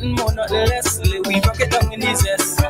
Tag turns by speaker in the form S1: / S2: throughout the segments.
S1: nothing more, nothing less. We rock it down in the zest.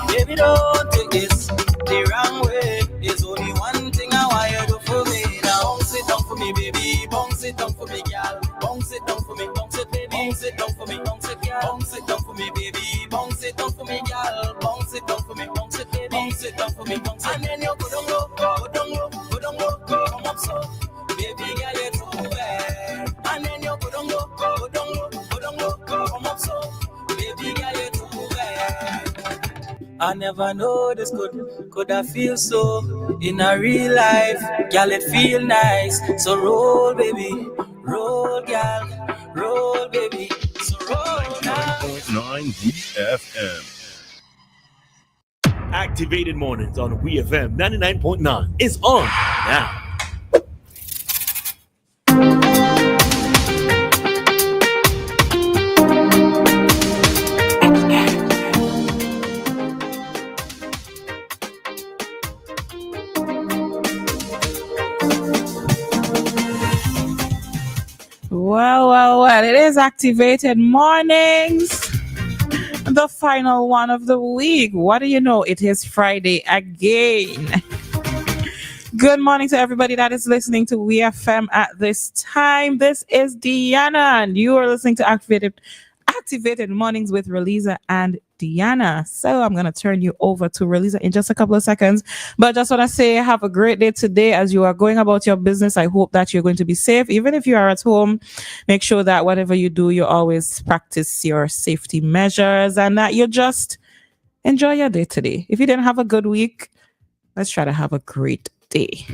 S1: Baby, don't take this the wrong way. There's only one thing I want you to do for me. Now bounce it down for me, baby. Bounce it down for me, girl. Bounce it down for me, bounce it, baby. Bounce it down for me, bounce it, girl. Bounce it down for me, baby. Bounce it down for me, girl. Bounce it down for me, bounce it, baby. Bounce it down for me, bounce it. And then you go down low, go down low, go down low, come up so, baby girl, you're too bad. And then you go down low, go down low, go down low, come up so, baby girl, you're too bad. I never know this could I feel so in a real life, girl, it feel nice. So roll, baby, roll, girl, roll, baby, so roll now.
S2: 9 WEFM. Activated Mornings on WEFM 99.9 is on now.
S3: Well, it is Activated Mornings, the final one of the week. What do you know? It is Friday again. Good morning to everybody that is listening to WEFM at this time. This is Dianna, and you are listening to Activated Mornings with Roleza and Dianna. So I'm going to turn you over to Roleza in just a couple of seconds. But I just want to say have a great day today as you are going about your business. I hope that you're going to be safe. Even if you are at home, make sure that whatever you do, you always practice your safety measures and that you just enjoy your day today. If you didn't have a good week, let's try to have a great day.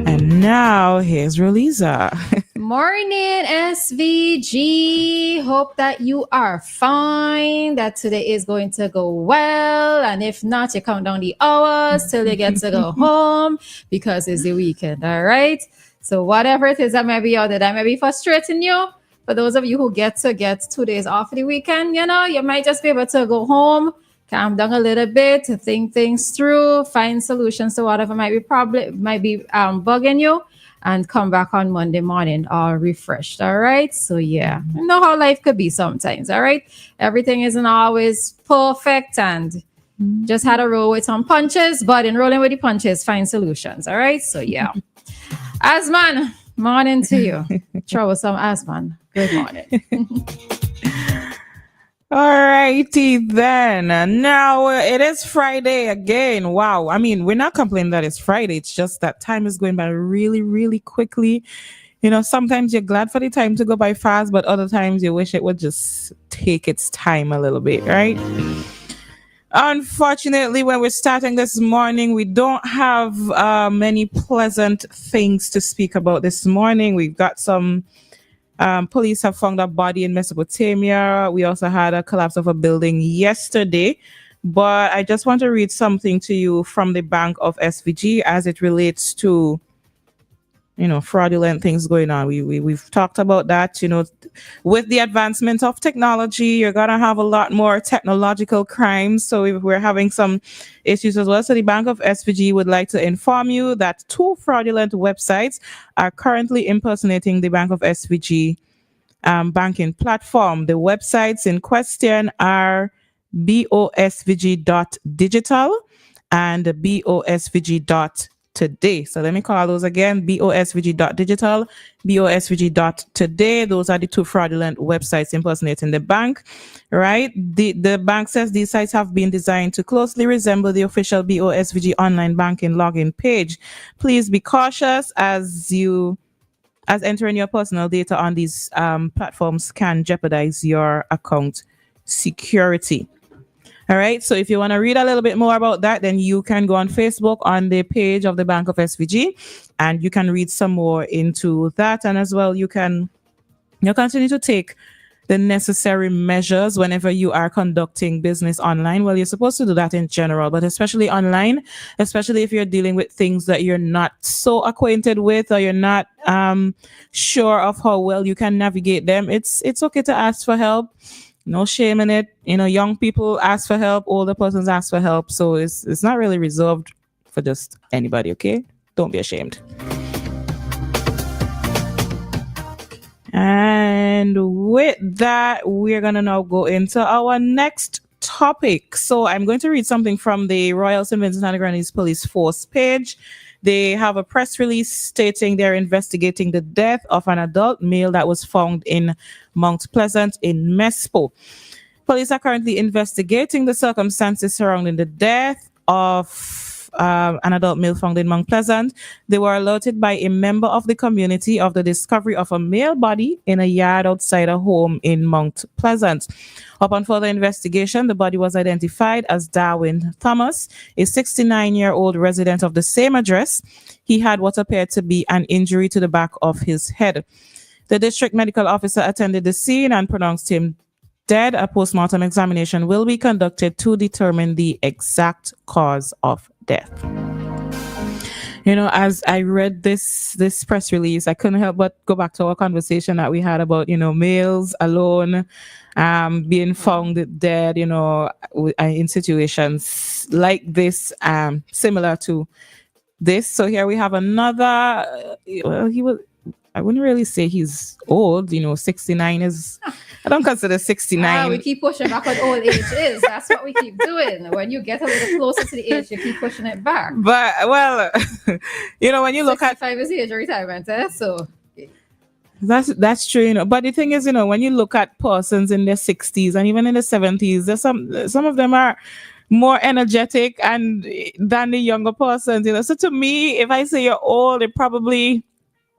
S3: And now here's Roleza.
S4: Morning, SVG. Hope that you are fine, that today is going to go well. And if not, you count down the hours till you get to go home because it's the weekend, all right? So whatever it is that may be out there that may be frustrating you, for those of you who get 2 days off of the weekend, you know, you might just be able to go home, calm down a little bit, to think things through, find solutions to whatever might be bugging you, and come back on Monday morning all refreshed, all right? So, yeah, you know how life could be sometimes, all right? Everything isn't always perfect and just had to roll with some punches, but in rolling with the punches, find solutions, all right? So, yeah. Asman, morning to you. Troublesome Asman, good morning.
S3: All righty then. Now it is Friday again. Wow. I mean, we're not complaining that it's Friday. It's just that time is going by really, really quickly. You know, sometimes you're glad for the time to go by fast, but other times you wish it would just take its time a little bit, right? Unfortunately, when we're starting this morning, we don't have many pleasant things to speak about this morning. We've got some police have found a body in Mesopotamia. We also had a collapse of a building yesterday. But I just want to read something to you from the Bank of SVG as it relates to, you know, fraudulent things going on. We've talked about that, you know, with the advancement of technology, you're going to have a lot more technological crimes. So we're having some issues as well. So the Bank of SVG would like to inform you that 2 fraudulent websites are currently impersonating the Bank of SVG banking platform. The websites in question are bosvg.digital and bosvg.today. So let me call those again: bosvg.digital, bosvg.today. Those are the 2 fraudulent websites impersonating the bank, right? The bank says these sites have been designed to closely resemble the official BOSVG online banking login page. Please be cautious as entering your personal data on these platforms can jeopardize your account security. All right. So if you want to read a little bit more about that, then you can go on Facebook on the page of the Bank of SVG and you can read some more into that. And as well, you continue to take the necessary measures whenever you are conducting business online. Well, you're supposed to do that in general, but especially online, especially if you're dealing with things that you're not so acquainted with or you're not sure of how well you can navigate them. It's okay to ask for help. No shame in it. You know, young people ask for help, older persons ask for help. So it's not really reserved for just anybody, okay? Don't be ashamed. And with that, we're going to now go into our next topic. So I'm going to read something from the Royal St. Vincent and the Grenadines Police Force page. They have a press release stating they're investigating the death of an adult male that was found in Mount Pleasant in Mespo. Police are currently investigating the circumstances surrounding the death of an adult male found in Mount Pleasant. They were alerted by a member of the community of the discovery of a male body in a yard outside a home in Mount Pleasant. Upon further investigation, the body was identified as Darwin Thomas, a 69-year-old resident of the same address. He had what appeared to be an injury to the back of his head. The district medical officer attended the scene and pronounced him dead. A postmortem examination will be conducted to determine the exact cause of death. You know, as I read this press release, I couldn't help but go back to our conversation that we had about, you know, males alone being found dead, you know, in situations like this, similar to this. So here we have another, well, I wouldn't really say he's old, you know, 69 is, I don't consider 69.
S4: We keep pushing back what old age is. That's what we keep doing. When you get a little closer to the age, you keep pushing it back.
S3: But, well, you know, when you look at
S4: 65 is the age of retirement, so
S3: that's true, you know. But the thing is, you know, when you look at persons in their 60s and even in the 70s, there's some of them are more energetic and than the younger persons, you know. So to me, if I say you're old, it probably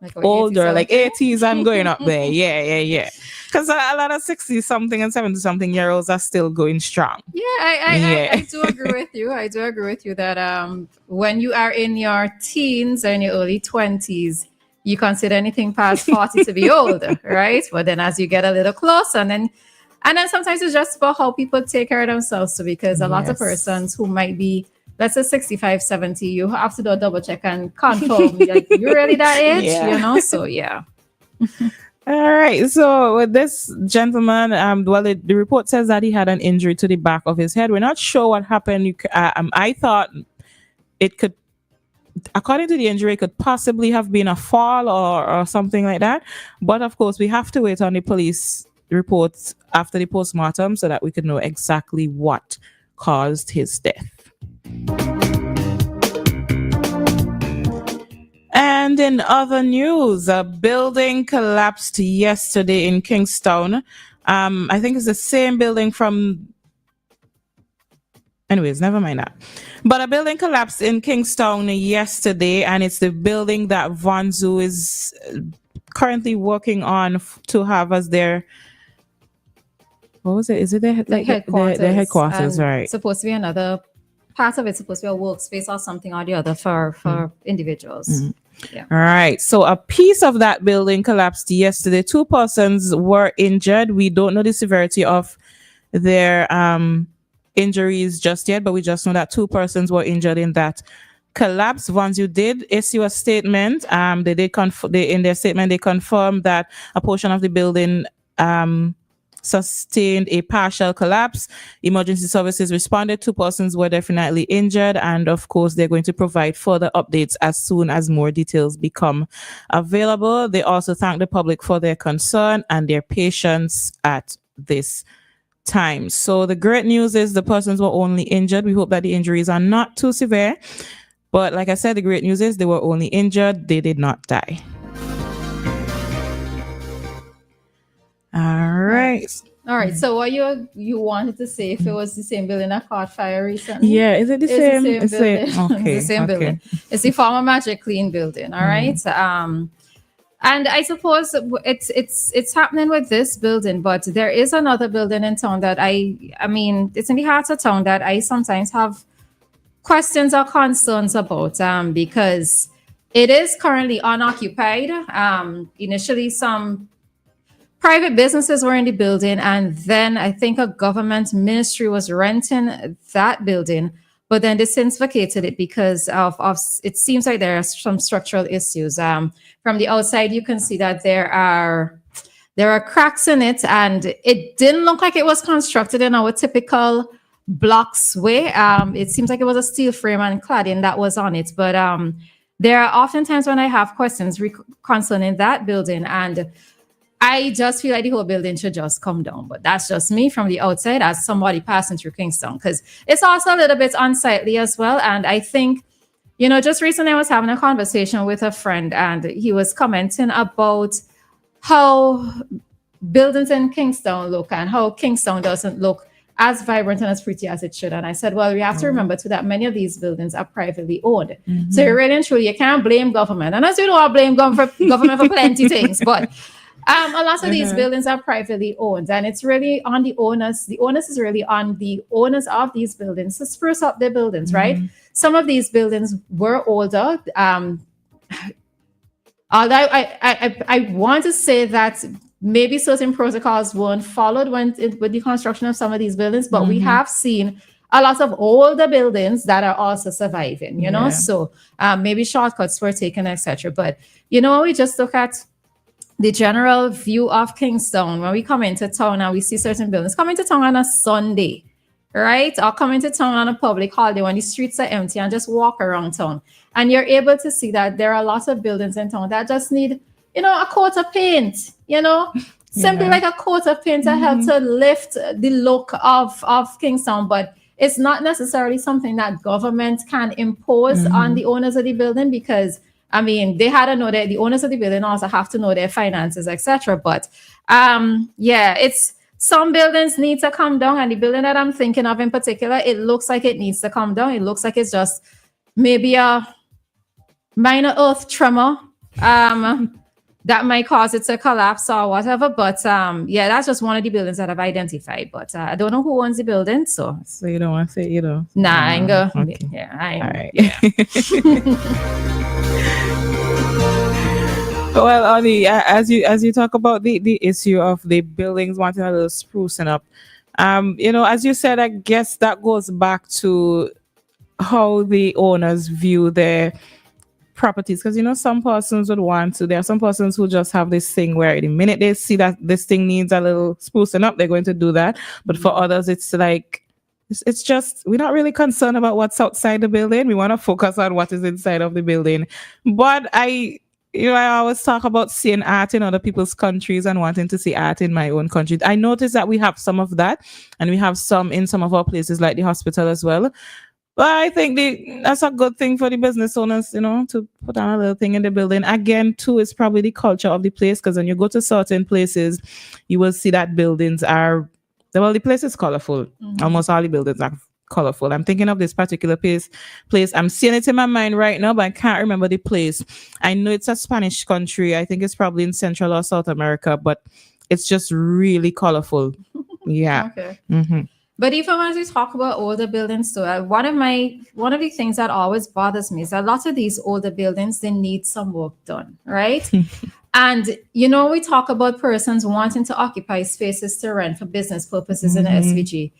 S3: like older, like 80s, I'm going up there. Yeah. Because a lot of 60 something and 70 something year olds are still going strong.
S4: Yeah, I do agree with you. I do agree with you that when you are in your teens and your early 20s, you consider anything past 40 to be old, right? But then as you get a little closer, and then sometimes it's just about how people take care of themselves too, because a lot of persons who might be, let's say 65, 70, you have to do a double check and confirm, like, you're really that age, you know? So, yeah.
S3: All right. So with this gentleman, the report says that he had an injury to the back of his head. We're not sure what happened. I thought it could, according to the injury, it could possibly have been a fall or something like that. But of course, we have to wait on the police reports after the postmortem so that we could know exactly what caused his death. And in other news, a building collapsed yesterday in Kingstown. I think it's the same building from... Anyways, never mind that. But a building collapsed in Kingstown yesterday, and it's the building that Vonzu is currently working on to have as their... What was it? Is it their headquarters? Their headquarters, right.
S4: It's supposed to be another... Part of it's supposed to be a workspace or something or the other for individuals. Mm-hmm. Yeah.
S3: All right. So a piece of that building collapsed yesterday. 2 persons were injured. We don't know the severity of their injuries just yet, but we just know that 2 persons were injured in that collapse. Vonzu did issue a statement. They did in their statement they confirmed that a portion of the building sustained a partial collapse. Emergency services responded. 2 persons were definitely injured, and of course they're going to provide further updates as soon as more details become available. They also thank the public for their concern and their patience at this time. So the great news is the persons were only injured. We hope that the injuries are not too severe, but like I said, the great news is they were only injured. They did not die. All right.
S4: So what you wanted to say, if it was the same building that caught fire recently?
S3: Yeah, is it the same?
S4: Okay.
S3: It's
S4: the same building. It's the former Magic Clean building. All right. And I suppose it's happening with this building, but there is another building in town that I mean, it's in the heart of town that I sometimes have questions or concerns about, because it is currently unoccupied. Initially, some private businesses were in the building, and then I think a government ministry was renting that building, but then they since vacated it because of it seems like there are some structural issues. From the outside, you can see that there are cracks in it, and it didn't look like it was constructed in our typical blocks way. It seems like it was a steel frame and cladding that was on it, but there are often times when I have questions concerning that building, and I just feel like the whole building should just come down. But that's just me from the outside as somebody passing through Kingstown, because it's also a little bit unsightly as well. And I think, just recently I was having a conversation with a friend, and he was commenting about how buildings in Kingstown look and how Kingstown doesn't look as vibrant and as pretty as it should. And I said, well, we have to remember too that many of these buildings are privately owned. So really and truly, you can't blame government. And as you know, I blame government for plenty things, but a lot of these buildings are privately owned, and it's really on the owners. The onus is really on the owners of these buildings to spruce up their buildings, right? Some of these buildings were older. Although I want to say that maybe certain protocols weren't followed with the construction of some of these buildings, but we have seen a lot of older buildings that are also surviving, so maybe shortcuts were taken, etc. But, we just look at the general view of Kingstown when we come into town and we see certain buildings come into town on a Sunday, right? Or come into town on a public holiday when the streets are empty, and just walk around town. And you're able to see that there are lots of buildings in town that just need, a coat of paint, simply like a coat of paint to help to lift the look of Kingstown. But it's not necessarily something that government can impose on the owners of the building, because they had to know that the owners of the building also have to know their finances, etc. But it's some buildings need to come down, and the building that I'm thinking of in particular, it looks like it needs to come down. It looks like it's just maybe a minor earth tremor that might cause it to collapse or whatever. But that's just one of the buildings that I've identified. But I don't know who owns the building, so
S3: you don't want to say,
S4: Nah, I ain't go.
S3: Okay.
S4: Yeah, I ain't.
S3: All right.
S4: Yeah.
S3: Well, Oni, as you talk about the issue of the buildings wanting a little sprucing up, as you said, I guess that goes back to how the owners view their properties, because some persons would want to. There are some persons who just have this thing where the minute they see that this thing needs a little sprucing up, they're going to do that. But for others, it's like, it's just, we're not really concerned about what's outside the building. We want to focus on what is inside of the building. But I always talk about seeing art in other people's countries and wanting to see art in my own country. I noticed that we have some of that, and we have some in some of our places like the hospital as well. But I think that's a good thing for the business owners, to put on a little thing in the building. Again, too, it's probably the culture of the place, because when you go to certain places, you will see that buildings are, the place is colorful. Almost all the buildings are colorful. I'm thinking of this particular place. I'm seeing it in my mind right now, but I can't remember the place. I know it's a Spanish country. I think it's probably in Central or South America, but it's just really colorful. Yeah.
S4: Okay. But even as we talk about older buildings, so one of the things that always bothers me is a lot of these older buildings, they need some work done, right? And, we talk about persons wanting to occupy spaces to rent for business purposes in the SVG.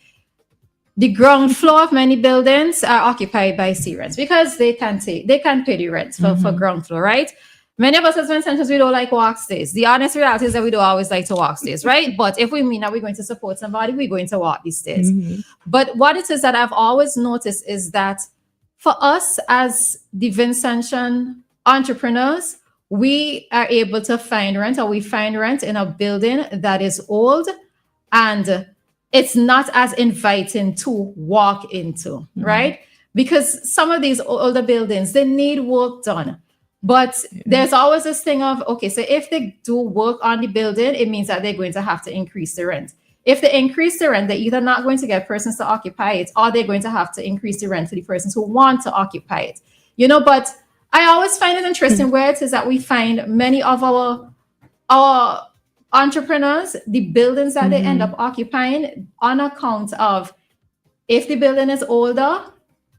S4: The ground floor of many buildings are occupied by sea rents because they can pay the rent for ground floor, right? Many of us as renters, we don't like walk stays. The honest reality is that we don't always like to walk stays, right? But if we mean that we're going to support somebody, we're going to walk these stairs. But what it is that I've always noticed is that for us as the Vincentian entrepreneurs, we are able to find rent, or we find rent in a building that is old and it's not as inviting to walk into, right? Because some of these older buildings, they need work done. But there's always this thing of, okay, so if they do work on the building, it means that they're going to have to increase the rent. If they increase the rent, they're either not going to get persons to occupy it, or they're going to have to increase the rent for the persons who want to occupy it. But I always find it interesting where it is that we find many of our entrepreneurs, the buildings that they end up occupying on account of, if the building is older,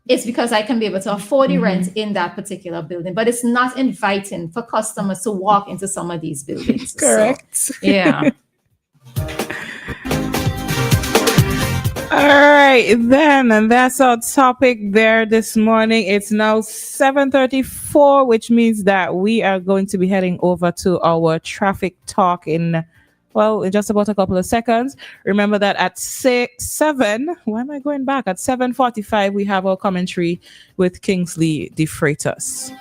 S4: it's because I can be able to afford the rent in that particular building, but it's not inviting for customers to walk into some of these buildings.
S3: Correct.
S4: So, yeah.
S3: All right, then, and that's our topic there this morning. It's now 7:34, which means that we are going to be heading over to our traffic talk in just about a couple of seconds. Remember that at 7, why am I going back? At 7:45, we have our commentary with Kingsley De Freitas.